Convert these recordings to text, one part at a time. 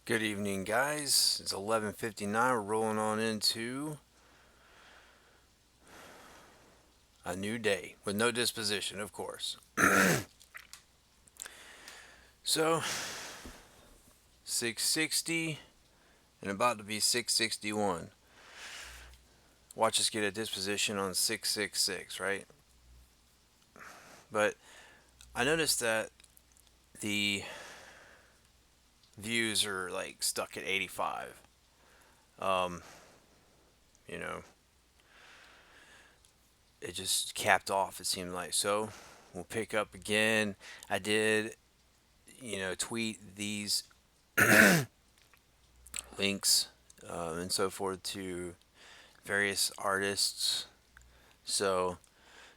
Good evening, guys. It's 11:59. We're rolling on into a new day with no disposition, of course. So, 660 and about to be 661. Watch us get a disposition on 666, right? But I noticed that the views are like stuck at 85. Um, you know, it just capped off, it seemed like. So, we'll pick up again. I did, tweet these links and so forth to various artists so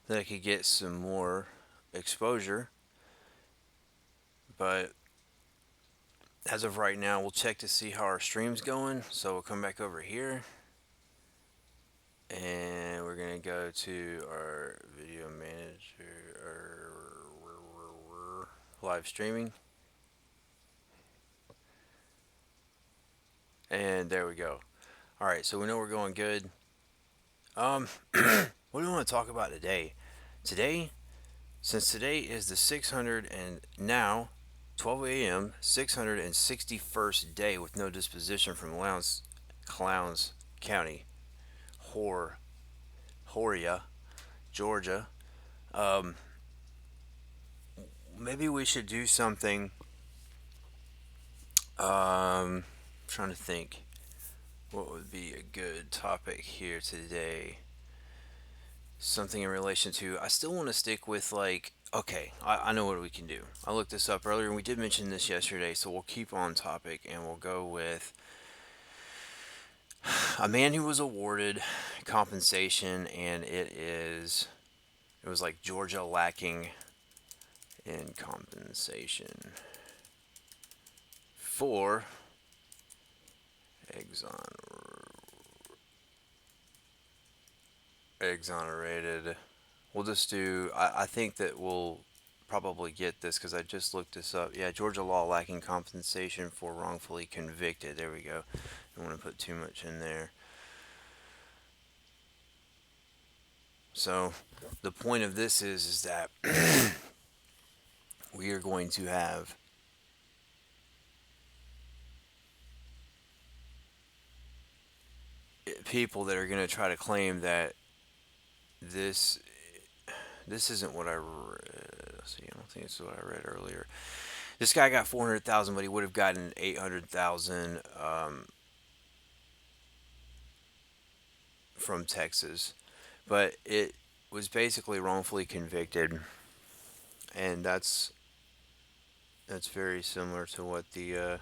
that I could get some more exposure. But as of right now, we'll check to see how our stream's going. So we'll come back over here and we're going to go to our video manager or live streaming. And there we go. All right, so we know we're going good. What do we want to talk about today? Today, since today is the 600 and now 12 a.m. 661st day with no disposition from Lowndes, Clowns County, Horia, Georgia. Um, Maybe we should do something. Trying to think what would be a good topic here today. Something in relation to. I still want to stick with like. Okay, I know what we can do. I looked this up earlier and we did mention this yesterday, so we'll keep on topic and we'll go with a man who was awarded compensation, and it was like Georgia lacking in compensation for exonerated. We'll just do. I think that we'll probably get this because I just looked this up. Yeah, Georgia law lacking compensation for wrongfully convicted. There we go. Don't want to put too much in there. So the point of this is that we are going to have people that are going to try to claim that this this isn't what I read. Let's see, I don't think it's what I read earlier. This guy got 400,000, but he would have gotten 800,000 from Texas. But it was basically wrongfully convicted, and that's very similar to what the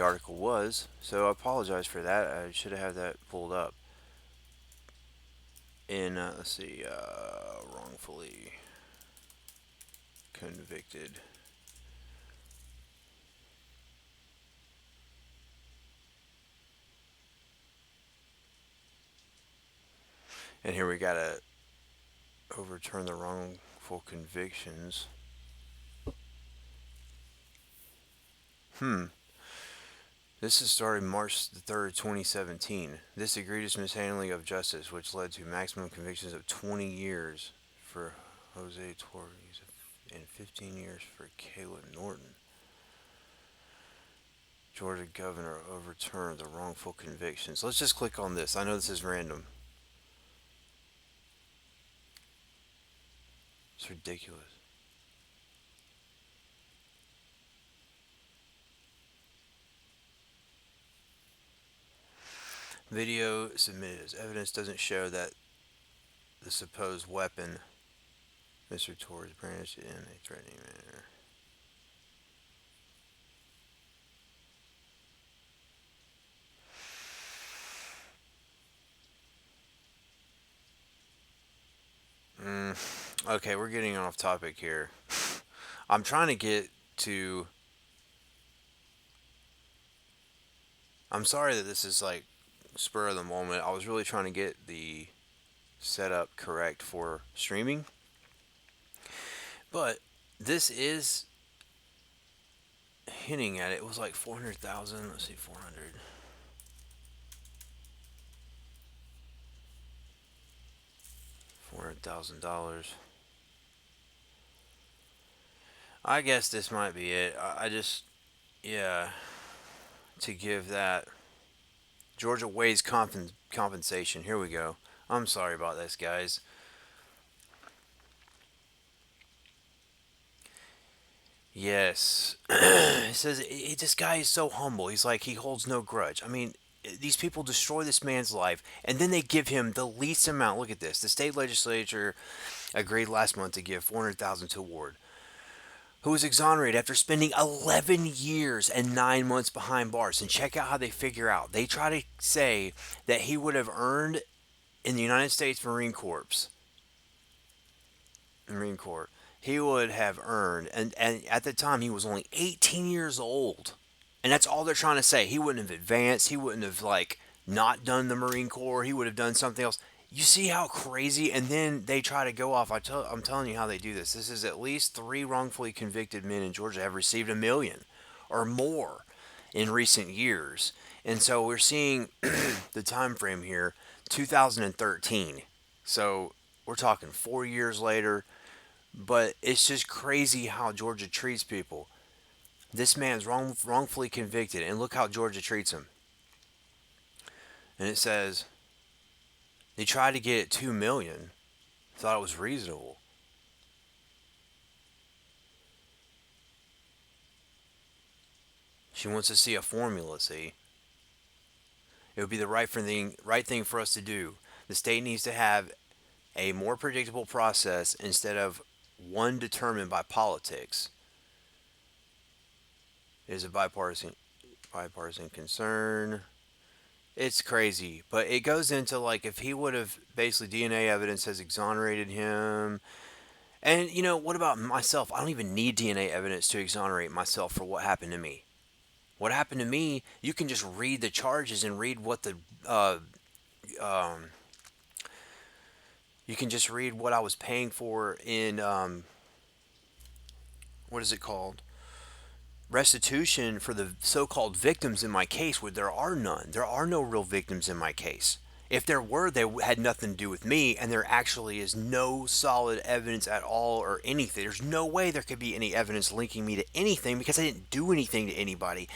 article was. So I apologize for that. I should have had that pulled up. In let's see, wrongfully convicted. And here we gotta overturn the wrongful convictions. Hmm. This is started March the 3rd, 2017. This egregious mishandling of justice, which led to maximum convictions of 20 years for Jose Torres and 15 years for Caleb Norton. Georgia governor overturned the wrongful convictions. Let's just click on this. I know this is random. It's ridiculous. Video submitted as evidence doesn't show that the supposed weapon Mr. Torres brandished in a threatening manner. Okay, we're getting off topic here. I'm trying to get to. I'm sorry that this is like spur of the moment. I was really trying to get the setup correct for streaming. But this is hinting at it. It was like 400,000. Let's see, 400,000 dollars. I guess this might be it. I just, yeah, to give that Georgia Wade's compensation. Here we go. I'm sorry about this, guys. Yes. It says this guy is so humble. He's like, he holds no grudge. I mean, these people destroy this man's life, and then they give him the least amount. Look at this. The state legislature agreed last month to give 400,000 to Ward, who was exonerated after spending 11 years and 9 months behind bars. And check out how they figure out. They try to say that he would have earned in the United States Marine Corps, he would have earned, and at the time he was only 18 years old. And that's all they're trying to say. He wouldn't have advanced. He wouldn't have, like, not done the Marine Corps. He would have done something else. You see how crazy? And then they try to go off. I'm telling you how they do this. This is at least three wrongfully convicted men in Georgia have received 1 million or more in recent years. And so we're seeing the time frame here, 2013. So we're talking 4 years later. But it's just crazy how Georgia treats people. This man's wrongfully convicted, and look how Georgia treats him. And it says they tried to get it 2 million, thought it was reasonable. She wants to see a formula. See, it would be the right thing for us to do. The state needs to have a more predictable process instead of one determined by politics. It is a bipartisan concern. It's crazy, but it goes into, like, if he would have, basically DNA evidence has exonerated him. And what about myself? I don't even need DNA evidence to exonerate myself for what happened to me. What happened to me, you can just read the charges and read what the um, you can just read what I was paying for in what is it called? Restitution for the so-called victims in my case, where there are none. There are no real victims in my case. If there were, they had nothing to do with me, and there actually is no solid evidence at all or anything. There's no way there could be any evidence linking me to anything because I didn't do anything to anybody,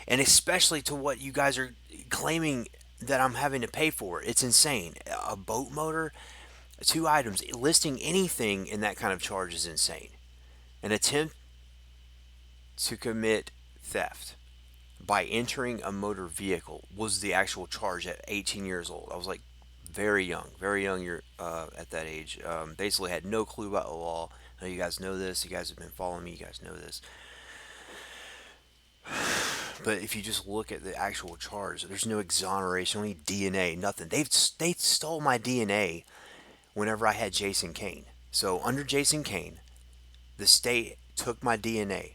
and especially to what you guys are claiming that I'm having to pay for. It's insane. A boat motor, two items, listing anything in that kind of charge is insane. An attempt to commit theft by entering a motor vehicle was the actual charge at 18 years old. I was like very young, very young. You're at that age. Basically, had no clue about the law. I know you guys know this. You guys have been following me. You guys know this. But if you just look at the actual charge, there's no exoneration, only DNA, nothing. They stole my DNA whenever I had Jason Kane. So under Jason Kane, the state took my DNA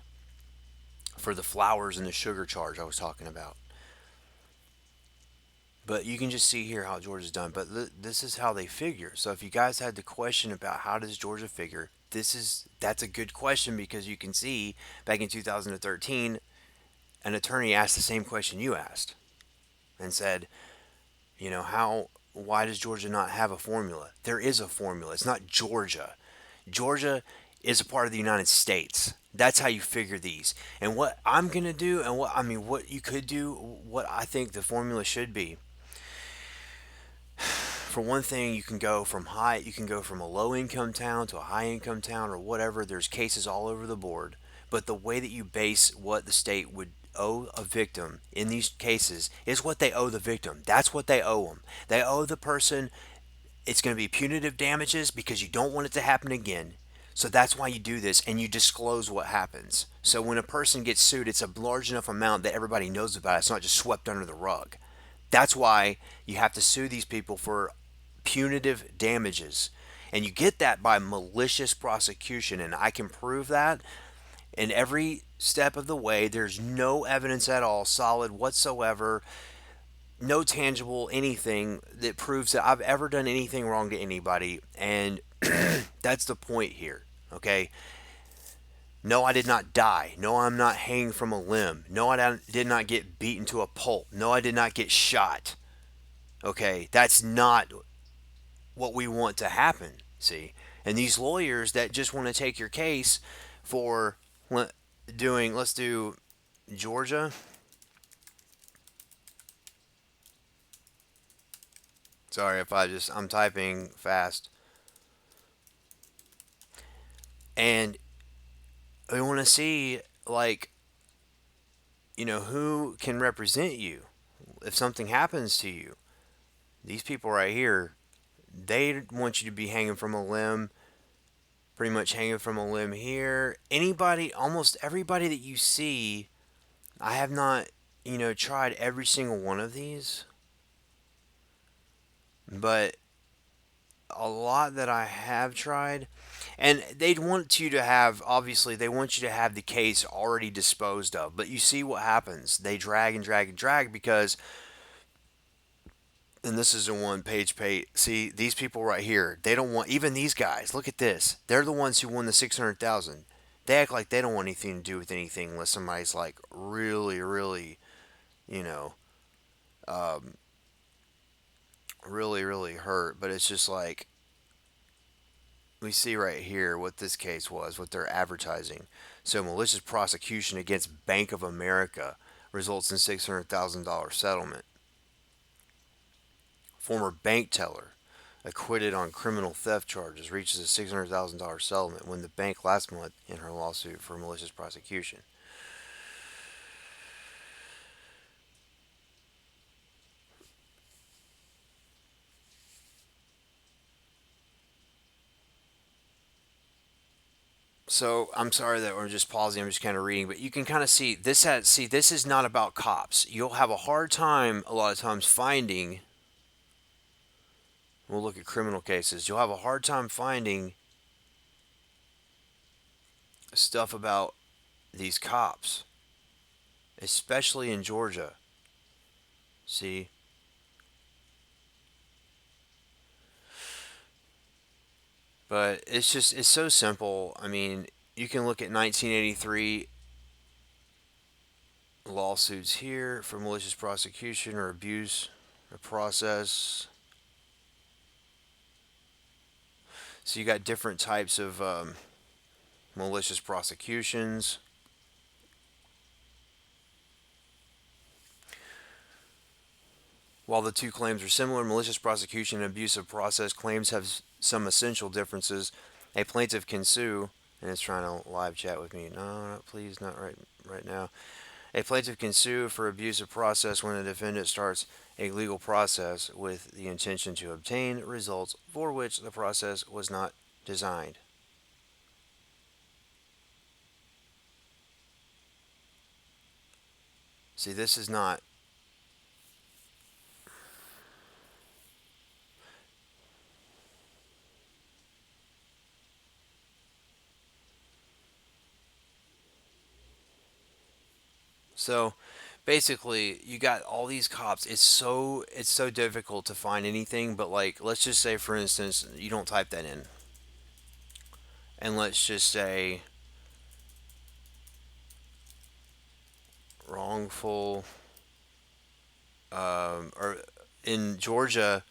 for the flowers and the sugar charge I was talking about. But you can just see here how Georgia's done. But this is how they figure. So if you guys had the question about how does Georgia figure, that's a good question, because you can see back in 2013, an attorney asked the same question you asked and said, why does Georgia not have a formula? There is a formula. It's not Georgia. Georgia is a part of the United States. That's how you figure these. And what I'm going to do, and what you could do, what I think the formula should be. For one thing, you can go from a low income town to a high income town or whatever. There's cases all over the board. But the way that you base what the state would owe a victim in these cases is what they owe the victim. That's what they owe them. They owe the person, it's going to be punitive damages because you don't want it to happen again. So that's why you do this, and you disclose what happens. So when a person gets sued, it's a large enough amount that everybody knows about it. It's not just swept under the rug. That's why you have to sue these people for punitive damages. And you get that by malicious prosecution, and I can prove that in every step of the way. There's no evidence at all, solid whatsoever, no tangible anything that proves that I've ever done anything wrong to anybody. And that's the point here, okay? No, I did not die. No, I'm not hanging from a limb. No, did not get beaten to a pulp. No, I did not get shot. Okay, that's not what we want to happen. See, and these lawyers that just want to take your case for doing, let's do Georgia. Sorry if I'm typing fast. And we want to see, like, who can represent you if something happens to you. These people right here, they want you to be hanging from a limb, pretty much hanging from a limb here. Anybody, almost everybody that you see, I have not, tried every single one of these, but a lot that I have tried, and they'd want you to have, obviously, they want you to have the case already disposed of. But you see what happens. They drag and drag and drag because, and this is a one page. See, these people right here, they don't want, even these guys, look at this. They're the ones who won the 600,000. They act like they don't want anything to do with anything unless somebody's like really, really, you know, um, really, really hurt. But it's just like, we see right here what this case was, what they're advertising. So, malicious prosecution against Bank of America results in $600,000 settlement. Former bank teller acquitted on criminal theft charges reaches a $600,000 settlement when the bank last month in her lawsuit for malicious prosecution. So I'm sorry that we're just pausing. I'm just kind of reading, but you can kind of see this. This is not about cops. You'll have a hard time a lot of times finding. We'll look at criminal cases. You'll have a hard time finding stuff about these cops, especially in Georgia. See, but it's so simple. I mean, you can look at 1983 lawsuits here for malicious prosecution or abuse of process. So you got different types of malicious prosecutions. While the two claims are similar, malicious prosecution and abuse of process claims have some essential differences. A plaintiff can sue, and it's trying to live chat with me. No, no, please, not right now. A plaintiff can sue for abuse of process when a defendant starts a legal process with the intention to obtain results for which the process was not designed. See, this is not. So basically, you got all these cops. It's so difficult to find anything, but like let's just say for instance, you don't type that in. And let's just say wrongful or in Georgia,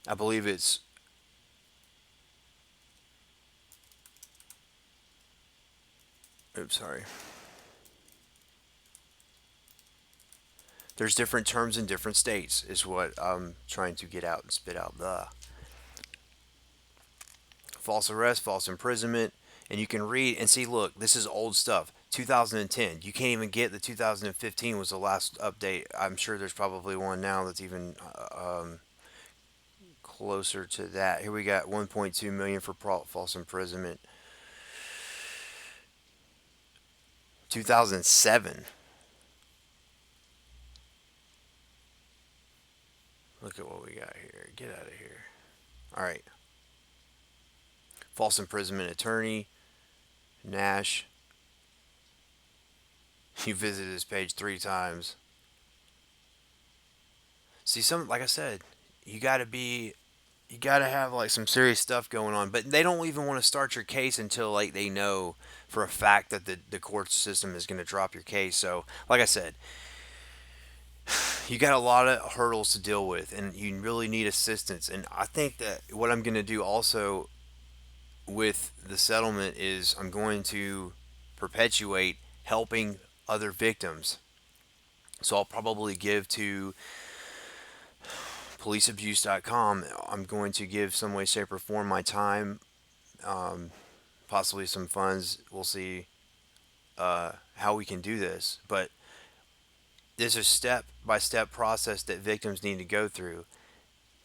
I believe it's oops, sorry. There's different terms in different states is what I'm trying to get out and spit out the false arrest, false imprisonment, and you can read and see. Look, this is old stuff. 2010. You can't even get the 2015 was the last update. I'm sure there's probably one now that's even closer to that. Here we got 1.2 million for false imprisonment. 2007. Look at what we got here. Get out of here. All right. False imprisonment attorney Nash. You visited this page 3 times. See, some like I said, you got to be you got to have like some serious stuff going on. But they don't even want to start your case until like they know for a fact that the court system is going to drop your case. So, like I said, you got a lot of hurdles to deal with, and you really need assistance. And I think that what I'm going to do also with the settlement is I'm going to perpetuate helping other victims. So I'll probably give to policeabuse.com. I'm going to give some way, shape, or form my time, possibly some funds. We'll see how we can do this. But there's a step by step process that victims need to go through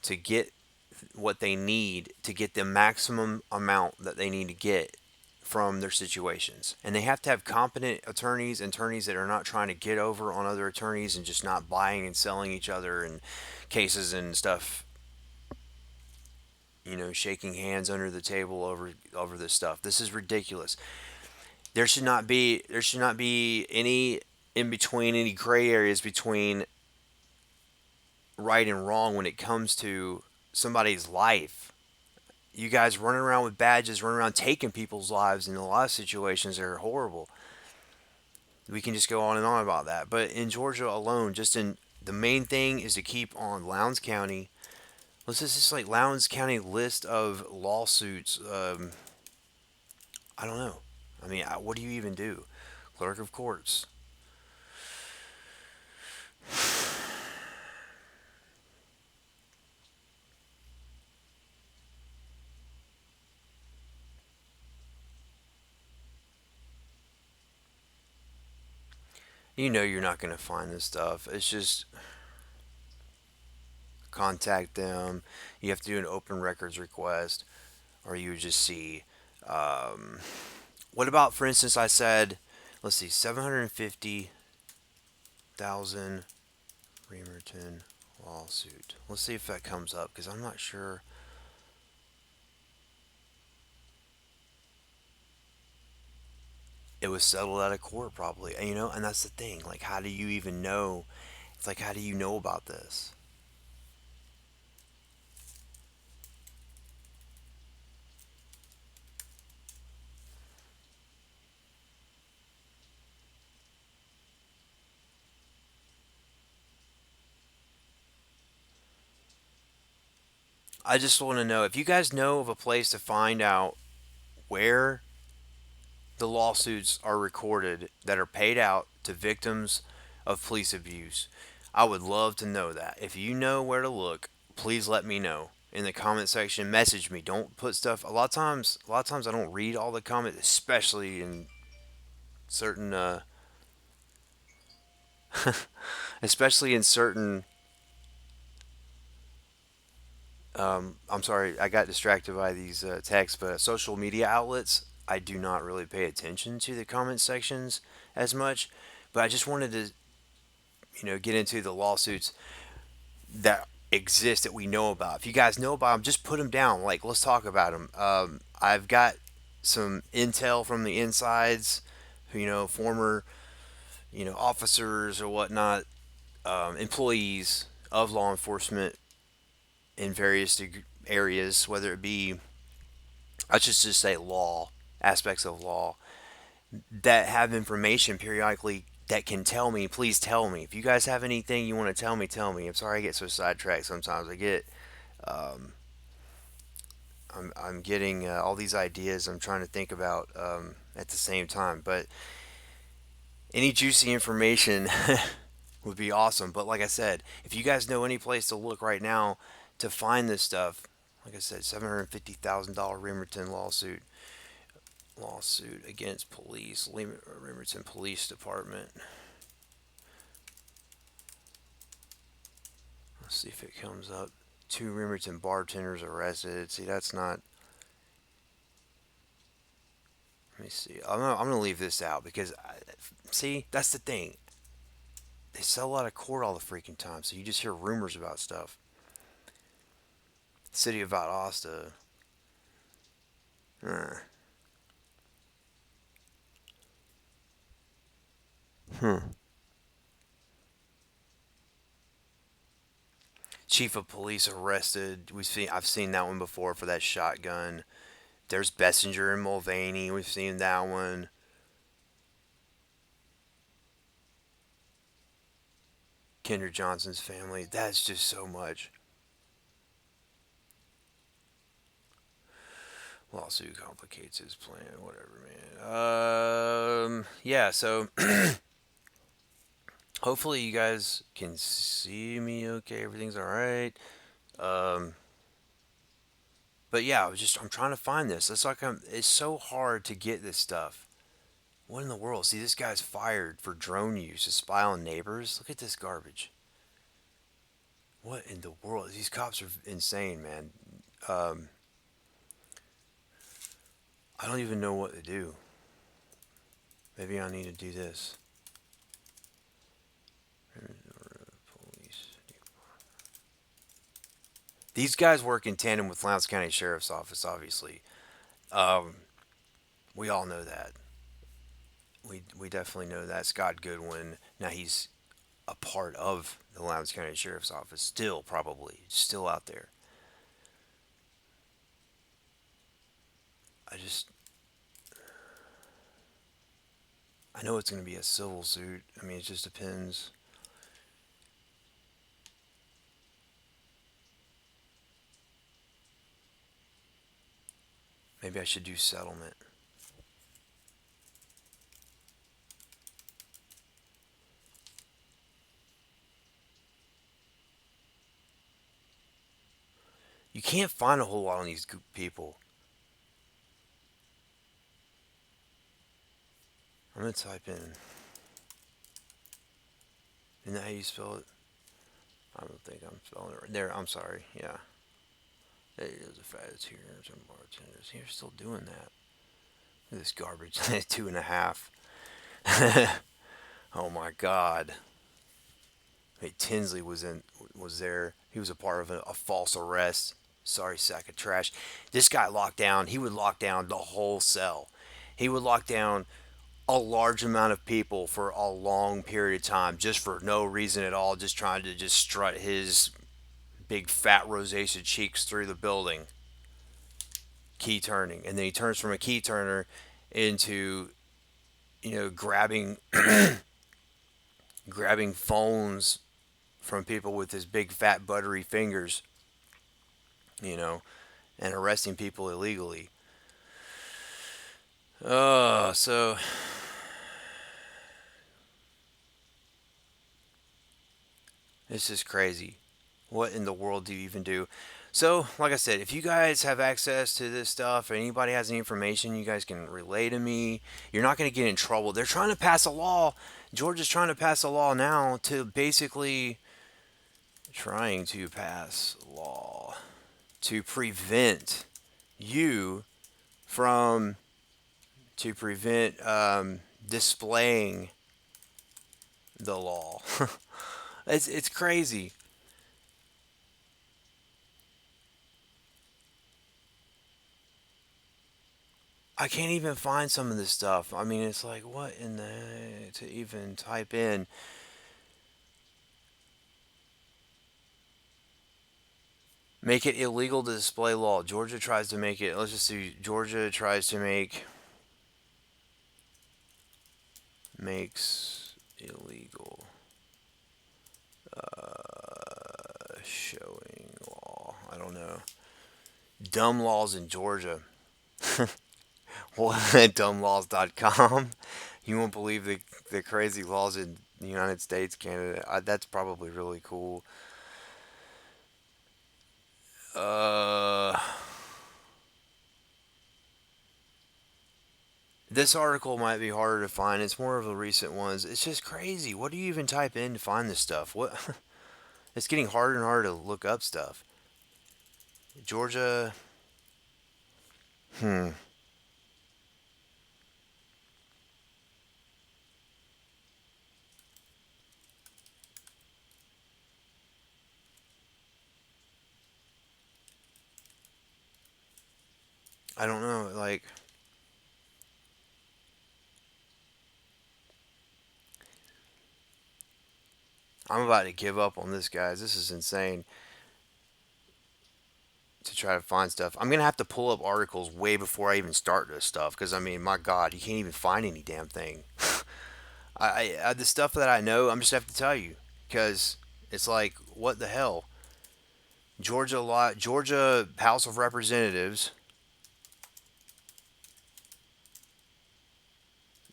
to get what they need to get the maximum amount that they need to get from their situations. And they have to have competent attorneys that are not trying to get over on other attorneys and just not buying and selling each other and cases and stuff, shaking hands under the table over this stuff. This is ridiculous. There should not be any in between, any gray areas between right and wrong when it comes to somebody's life. You guys running around with badges, running around taking people's lives in a lot of situations that are horrible. We can just go on and on about that. But in Georgia alone, just in the main thing is to keep on Lowndes County. Let's just like Lowndes County list of lawsuits. I don't know. I mean, what do you even do? Clerk of courts. You know you're not going to find this stuff. It's just contact them. You have to do an open records request, or you would just see. Um, what about, for instance, I said, let's see, 750,000 Remerton lawsuit. Let's see if that comes up because I'm not sure. It was settled out of court, probably. And that's the thing. Like, how do you even know? It's like, how do you know about this? I just want to know if you guys know of a place to find out where the lawsuits are recorded that are paid out to victims of police abuse. I would love to know that. If you know where to look, please let me know in the comment section. Message me. Don't put stuff. A lot of times I don't read all the comments, especially in certain, especially in certain. I'm sorry, I got distracted by these texts, but social media outlets. I do not really pay attention to the comment sections as much, but I just wanted to, get into the lawsuits that exist that we know about. If you guys know about them, just put them down. Like, let's talk about them. I've got some intel from the insides, former, officers or whatnot, employees of law enforcement in various areas, whether it be, I should just say law, aspects of law, that have information periodically that can tell me, please tell me. If you guys have anything you want to tell me, tell me. I'm sorry I get so sidetracked sometimes. I'm getting all these ideas I'm trying to think about at the same time. But any juicy information would be awesome. But like I said, if you guys know any place to look right now to find this stuff, like I said, $750,000 Remerton lawsuit against police, Remerton Police Department. Let's see if it comes up. Two Remerton bartenders arrested. See, that's not. Let me see. I'm gonna leave this out because, see, that's the thing. They sell out of court all the freaking time, so you just hear rumors about stuff. City of Valdosta. Uh, hmm. Chief of police arrested. I've seen that one before for that shotgun. There's Bessinger and Mulvaney. We've seen that one. Kendra Johnson's family. That's just so much. Lawsuit complicates his plan. Whatever, man. Yeah. So hopefully you guys can see me. Okay, everything's all right. Um, but yeah, I'm trying to find this. It's so hard to get this stuff. What in the world? See, this guy's fired for drone use to spy on neighbors. Look at this garbage. What in the world? These cops are insane, man. Um, I don't even know what to do. Maybe I need to do this. Police. These guys work in tandem with Lowndes County Sheriff's Office, obviously. Um, we all know that. We definitely know that. Scott Goodwin. Now he's a part of the Lowndes County Sheriff's Office. Still, probably. Still out there. I just. I know it's going to be a civil suit. I mean, it just depends. Maybe I should do settlement. You can't find a whole lot on these people. I'm going to type in. Isn't that how you spell it? I don't think I'm spelling it right. There, I'm sorry. Yeah. There it is. The fats here. Some bartenders. You're still doing that. Look at this garbage. 2.5. Oh my God. Hey, Tinsley was there. He was a part of a false arrest. Sorry, sack of trash. This guy locked down. He would lock down the whole cell. He would lock down a large amount of people for a long period of time, just for no reason at all, just trying to just strut his big fat rosacea cheeks through the building, key turning, and then he turns from a key turner into grabbing phones from people with his big fat buttery fingers, you know, and arresting people illegally. So this is crazy. What in the world do you even do? So, like I said, if you guys have access to this stuff, or anybody has any information, you guys can relay to me. You're not going to get in trouble. They're trying to pass a law. Georgia's trying to pass a law now to basically trying to pass law to prevent you from to prevent displaying the law. It's crazy. I can't even find some of this stuff. I mean, it's like what in the to even type in. Make it illegal to display law. Georgia tries to make it. Let's just see. Georgia tries to makes illegal showing law. I don't know. Dumb laws in Georgia. What? Dumblaws.com. You won't believe the crazy laws in the United States, Canada. That's probably really cool. Uh, this article might be harder to find. It's more of the recent ones. It's just crazy. What do you even type in to find this stuff? What? It's getting harder and harder to look up stuff. Georgia. Hmm. I don't know. Like, I'm about to give up on this, guys. This is insane. to try to find stuff. I'm gonna have to pull up articles way before I even start this stuff because I mean, my God, you can't even find any damn thing. The stuff that I know, I'm just have to tell you because it's like, what the hell? Georgia House of Representatives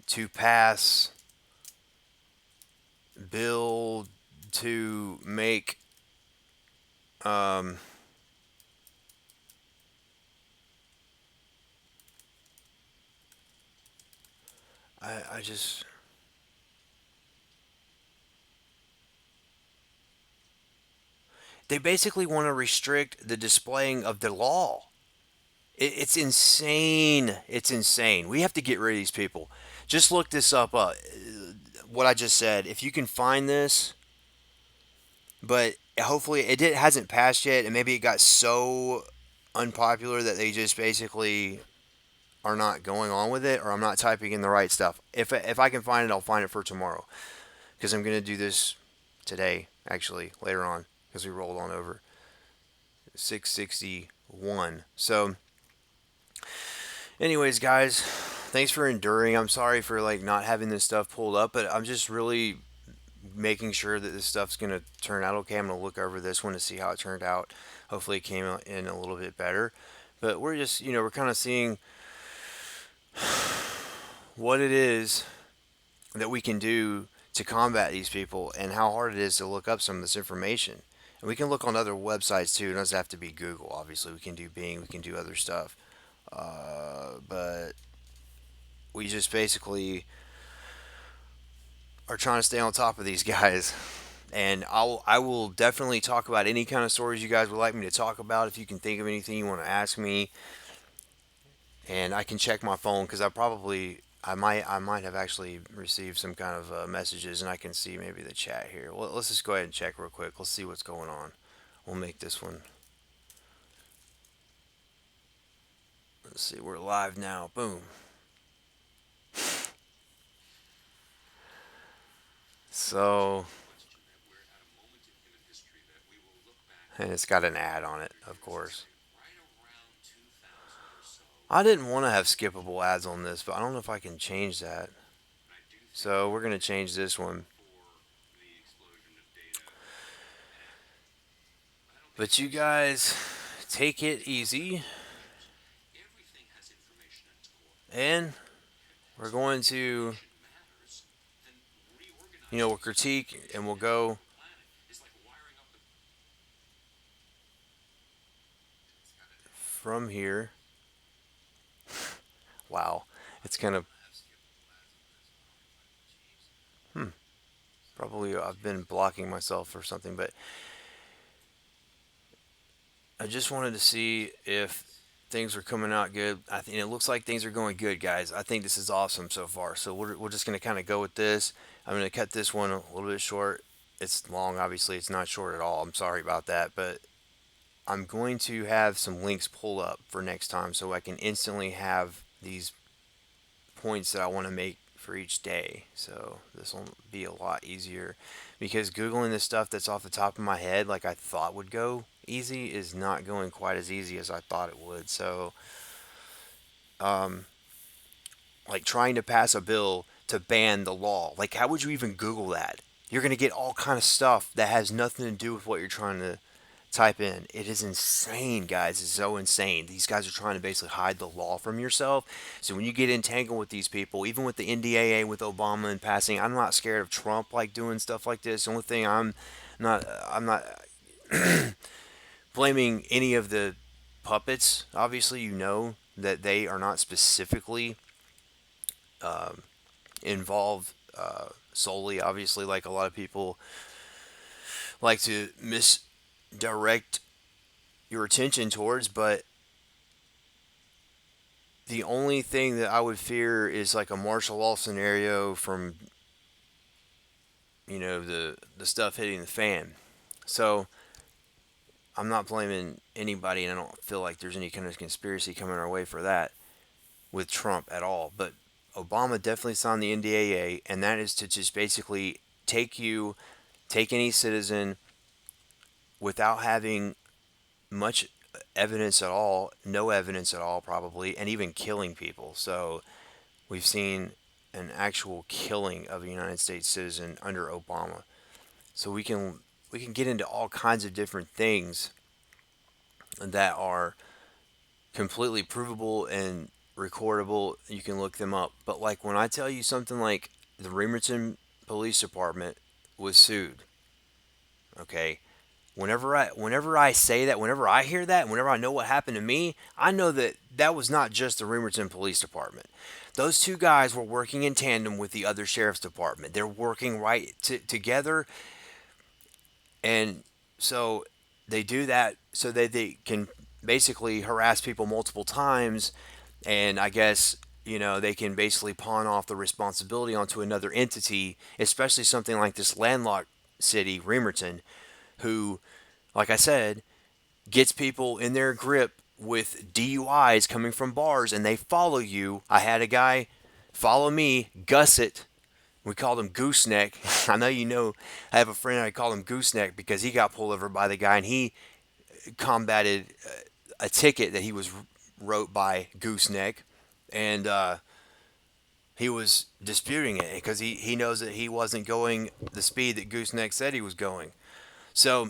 to pass bill to make um, I just they basically want to restrict the displaying of the law. It's insane. It's insane. We have to get rid of these people. Just look this up. What I just said. If you can find this, but hopefully hasn't passed yet, and maybe it got so unpopular that they just basically are not going on with it, or I'm not typing in the right stuff. If I can find it, I'll find it for tomorrow because I'm gonna do this today. Actually, later on because we rolled on over 661. So anyways, guys, thanks for enduring. I'm sorry for like not having this stuff pulled up, but I'm just really making sure that this stuff's gonna turn out okay. I'm gonna look over this one to see how it turned out. Hopefully, it came out in a little bit better. But we're just, we're kind of seeing what it is that we can do to combat these people and how hard it is to look up some of this information. And we can look on other websites too. It doesn't have to be Google. Obviously, we can do Bing. We can do other stuff. But we just basically are trying to stay on top of these guys. And I will definitely talk about any kind of stories you guys would like me to talk about. If you can think of anything you want to ask me, and I can check my phone because I might have actually received some kind of messages, and I can see maybe the chat here. Well, let's just go ahead and check real quick. Let's see what's going on. We'll make this one. Let's see. We're live now. Boom. So, and it's got an ad on it, of course. I didn't want to have skippable ads on this, but I don't know if I can change that. So we're going to change this one. But you guys take it easy. And we're going to, we'll critique and we'll go from here. Wow. It's kind of, probably I've been blocking myself or something, but I just wanted to see if things are coming out good. I think it looks like things are going good, guys. I think this is awesome so far. So we're just going to kind of go with this. I'm going to cut this one a little bit short. It's long, obviously. It's not short at all. I'm sorry about that, but I'm going to have some links pulled up for next time so I can instantly have these points that I want to make for each day. So this will be a lot easier because Googling this stuff that's off the top of my head, like I thought would go easy, is not going quite as easy as I thought it would. So, like trying to pass a bill to ban the law, like how would you even Google that? You're going to get all kind of stuff that has nothing to do with what you're trying to type in. It is insane, guys. It's so insane. These guys are trying to basically hide the law from yourself. So when you get entangled with these people, even with the NDAA, with Obama and passing, I'm not scared of Trump like doing stuff like this. The only thing I'm not blaming any of the puppets. Obviously, that they are not specifically involved solely. Obviously, like a lot of people like to misdirect your attention towards, but the only thing that I would fear is like a martial law scenario from the stuff hitting the fan. So I'm not blaming anybody, and I don't feel like there's any kind of conspiracy coming our way for that with Trump at all. But Obama definitely signed the NDAA, and that is to just basically take any citizen without having much evidence at all, no evidence at all, probably, and even killing people. So we've seen an actual killing of a United States citizen under Obama. So we can get into all kinds of different things that are completely provable and recordable. You can look them up. But like when I tell you something like the Remerton Police Department was sued, okay? Whenever I say that, whenever I hear that, whenever I know what happened to me, I know that that was not just the Remerton Police Department. Those two guys were working in tandem with the other sheriff's department. They're working together, and so they do that so that they can basically harass people multiple times, and I guess they can basically pawn off the responsibility onto another entity, especially something like this landlocked city, Remerton, who, like I said, gets people in their grip with DUIs coming from bars and they follow you. I had a guy follow me, Gusset. We called him Gooseneck. I know you know. I have a friend I call him Gooseneck because he got pulled over by the guy and he combated a ticket that he was wrote by Gooseneck, and he was disputing it because he knows that he wasn't going the speed that Gooseneck said he was going. So,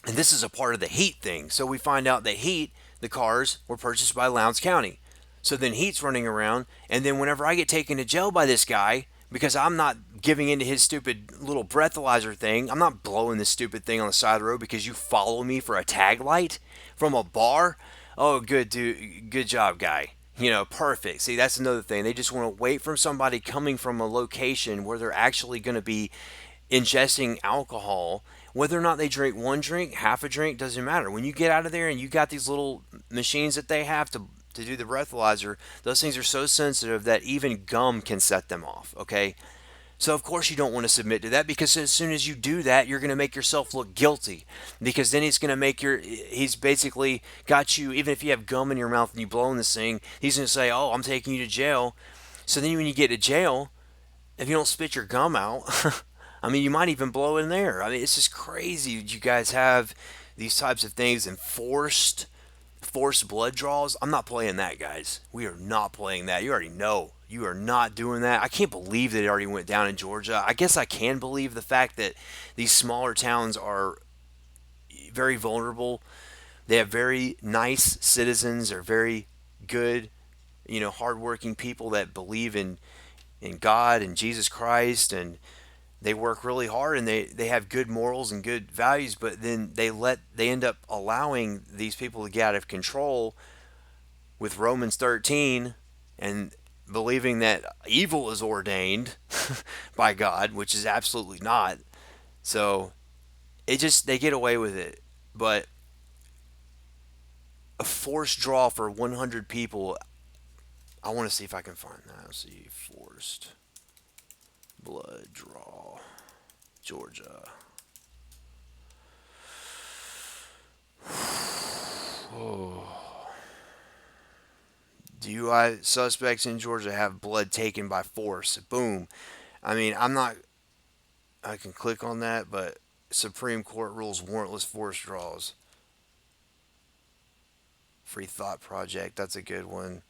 and this is a part of the Heat thing. So we find out that Heat, the cars, were purchased by Lowndes County. So then Heat's running around, and then whenever I get taken to jail by this guy, because I'm not giving into his stupid little breathalyzer thing, I'm not blowing this stupid thing on the side of the road because you follow me for a tag light from a bar. Oh, good dude, good job, guy. Perfect. See, that's another thing. They just want to wait from somebody coming from a location where they're actually going to be ingesting alcohol. Whether or not they drink one drink, half a drink, doesn't matter. When you get out of there and you got these little machines that they have to do the breathalyzer, those things are so sensitive that even gum can set them off, okay? So of course you don't want to submit to that, because as soon as you do that, you're going to make yourself look guilty, because then he's basically got you, even if you have gum in your mouth and you blow in this thing, he's going to say, oh, I'm taking you to jail. So then when you get to jail, if you don't spit your gum out, I mean, you might even blow in there. I mean, it's just crazy. You guys have these types of things and forced blood draws. I'm not playing that, guys. We are not playing that. You already know. You are not doing that. I can't believe that it already went down in Georgia. I guess I can believe the fact that these smaller towns are very vulnerable. They have very nice citizens. They're very good, hardworking people that believe in God and Jesus Christ, and they work really hard, and they have good morals and good values, but then they end up allowing these people to get out of control with Romans 13 and believing that evil is ordained by God, which is absolutely not. So they get away with it. But a forced draw for 100 people, I want to see if I can find that. Let's see, forced blood draw, Georgia. Oh. DUI suspects in Georgia have blood taken by force. Boom. I mean, I can click on that, but Supreme Court rules warrantless force draws. Free Thought Project, that's a good one.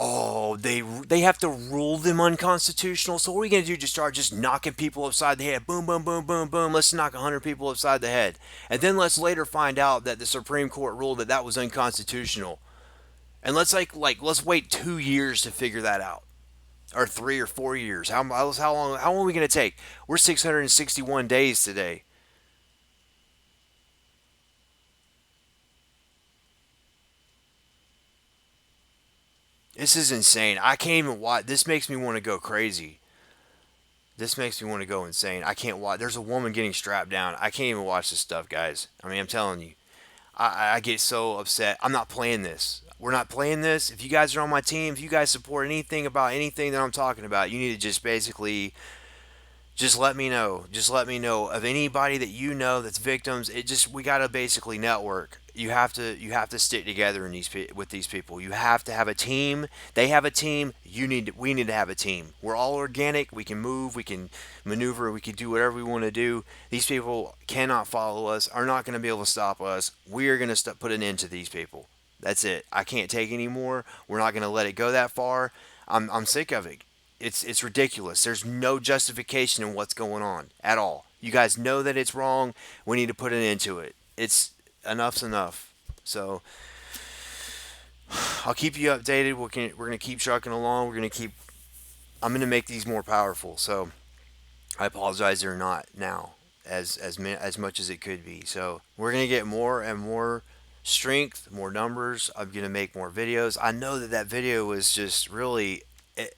Oh, they have to rule them unconstitutional. So what are we gonna do? Just start just knocking people upside the head? Boom, boom, boom, boom, boom. Let's knock 100 people upside the head, and then let's later find out that the Supreme Court ruled that that was unconstitutional. And let's wait 2 years to figure that out, or 3 or 4 years. How long are we gonna take? We're 661 days today. This is insane. I can't even watch. This makes me want to go crazy. This makes me want to go insane. I can't watch. There's a woman getting strapped down. I can't even watch this stuff, guys. I mean, I'm telling you. I get so upset. I'm not playing this. We're not playing this. If you guys are on my team, if you guys support anything about anything that I'm talking about, you need to just basically just let me know. Just let me know of anybody that you know that's victims. We gotta basically network. you have to stick together with these people. You have to have a team. They have a team. We need to have a team. We're all organic. We can move. We can maneuver. We can do whatever we want to do. These people cannot follow us. Are not going to be able to stop us. We are going to put an end to these people. That's it. I can't take anymore. We're not going to let it go that far. I'm sick of it. It's ridiculous. There's no justification in what's going on at all. You guys know that it's wrong. We need to put an end to it. It's enough's enough. So I'll keep you updated. We're gonna keep trucking along. We're gonna keep. I'm gonna make these more powerful. So I apologize they're not now as much as it could be. So we're gonna get more and more strength, more numbers. I'm gonna make more videos. I know that video was just really, it,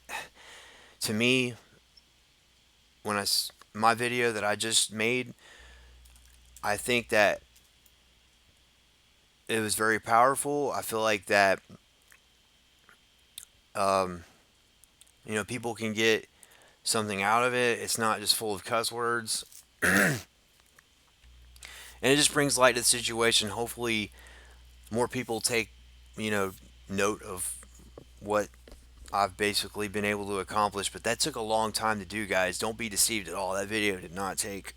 to me, my video that I just made, I think that it was very powerful. I feel like that um, people can get something out of it. It's not just full of cuss words, and it just brings light to the situation. Hopefully, more people take note of what I've basically been able to accomplish. But that took a long time to do, guys. Don't be deceived at all. That video did not take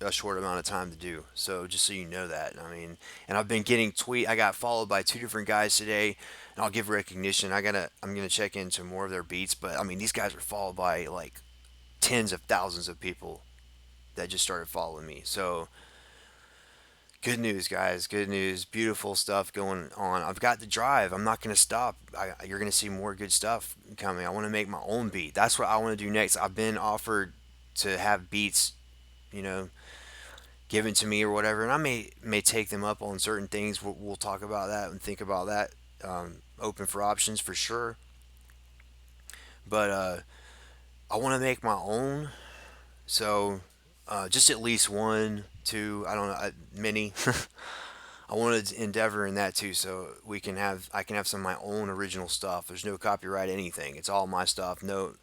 a short amount of time to do. So just so you know that. I mean, and I've been getting I got followed by two different guys today, and I'll give recognition. I'm gonna check into more of their beats, but I mean, these guys are followed by like tens of thousands of people that just started following me. So good news, guys. Good news. Beautiful stuff going on. I've got the drive. I'm not gonna stop. You're gonna see more good stuff coming. I want to make my own beat. That's what I want to do next. I've been offered to have beats, you know, given to me or whatever, and I may take them up on certain things. We'll talk about that and think about that. Open for options for sure, but I want to make my own. So just at least one, two. I don't know, many. I want to endeavor in that too, so I can have some of my own original stuff. There's no copyright anything. It's all my stuff. No,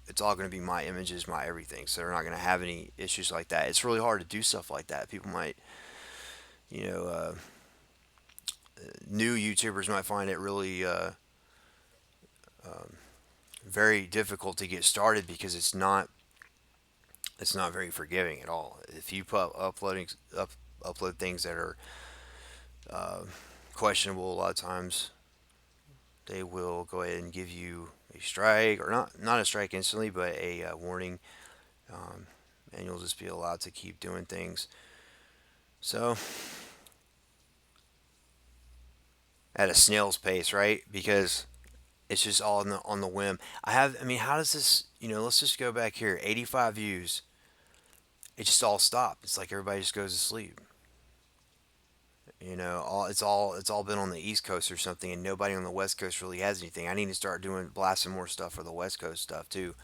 it's all going to be my images, my everything. So they're not going to have any issues like that. It's really hard to do stuff like that. People might, you know, new YouTubers might find it really very difficult to get started because it's not very forgiving at all. If you upload things that are uh, questionable, a lot of times they will go ahead and give you a strike, or not a strike instantly, but a warning, um, and you'll just be allowed to keep doing things. So at a snail's pace, right? Because it's just all on the whim. I mean, how does this? Let's just go back here. 85 views. It just all stopped. It's like everybody just goes to sleep. It's all been on the East Coast or something, and nobody on the West Coast really has anything. I need to start doing blasting more stuff for the West Coast stuff too.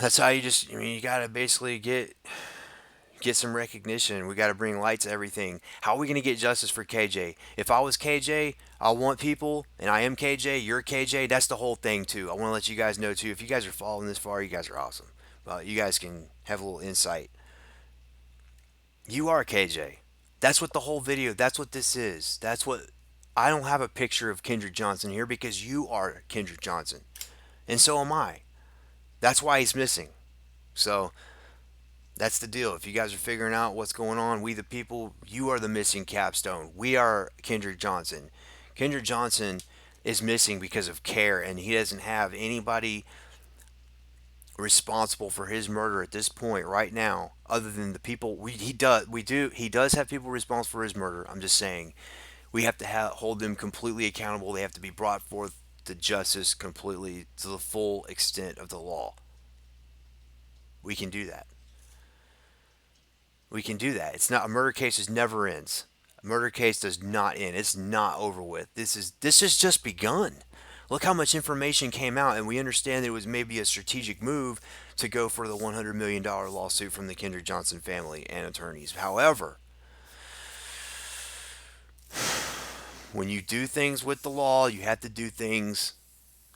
That's how you gotta basically get some recognition. We got to bring light to everything. How are we going to get justice for KJ? If I was KJ, I want people, and I am KJ, you're KJ. That's the whole thing, too. I want to let you guys know, too. If you guys are following this far, you guys are awesome. You guys can have a little insight. You are KJ. That's what the whole video, that's what this is. I don't have a picture of Kendrick Johnson here because you are Kendrick Johnson. And so am I. That's why he's missing. So that's the deal. If you guys are figuring out what's going on, we the people, you are the missing capstone. We are Kendrick Johnson. Kendrick Johnson is missing because of care, and he doesn't have anybody responsible for his murder at this point right now, other than the people he does have people responsible for his murder. I'm just saying, we have to hold them completely accountable. They have to be brought forth to justice completely to the full extent of the law. We can do that. We can do that. It's not a murder case. Is never ends. A murder case does not end. It's not over with. This has just begun. Look how much information came out, and we understand that it was maybe a strategic move to go for the $100 million lawsuit from the Kendrick Johnson family and attorneys. However, when you do things with the law, you have to do things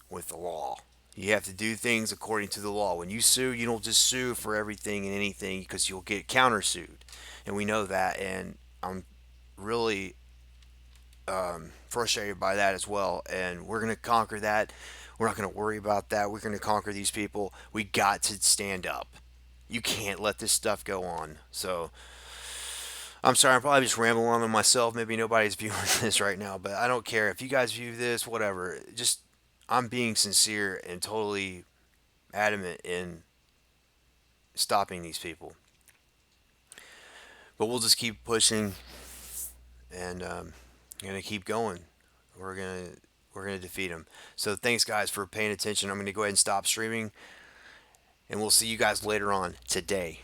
with the law. You have to do things according to the law. When you sue, you don't just sue for everything and anything because you'll get countersued. And we know that. And I'm really frustrated by that as well. And we're going to conquer that. We're not going to worry about that. We're going to conquer these people. We got to stand up. You can't let this stuff go on. So I'm sorry, I'm probably just rambling on to myself. Maybe nobody's viewing this right now, but I don't care. If you guys view this, whatever. Just, I'm being sincere and totally adamant in stopping these people. But we'll just keep pushing and gonna keep going. We're gonna we're gonna defeat them. So thanks guys for paying attention. I'm gonna go ahead and stop streaming, and we'll see you guys later on today.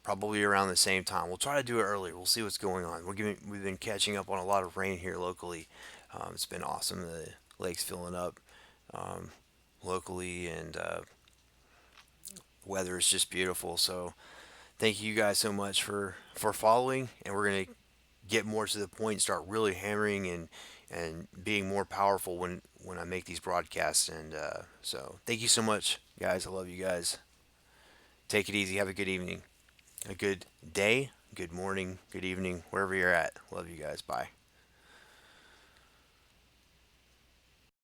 Probably around the same time. We'll try to do it earlier. We'll see what's going on. We've been catching up on a lot of rain here locally. It's been awesome. The lake's filling up locally, and weather is just beautiful. So thank you guys so much for following, and we're gonna get more to the point, start really hammering and being more powerful when I make these broadcasts. And so thank you so much, guys. I love you guys. Take it easy. Have a good evening, a good day, good morning, good evening, wherever you're at. Love you guys. Bye.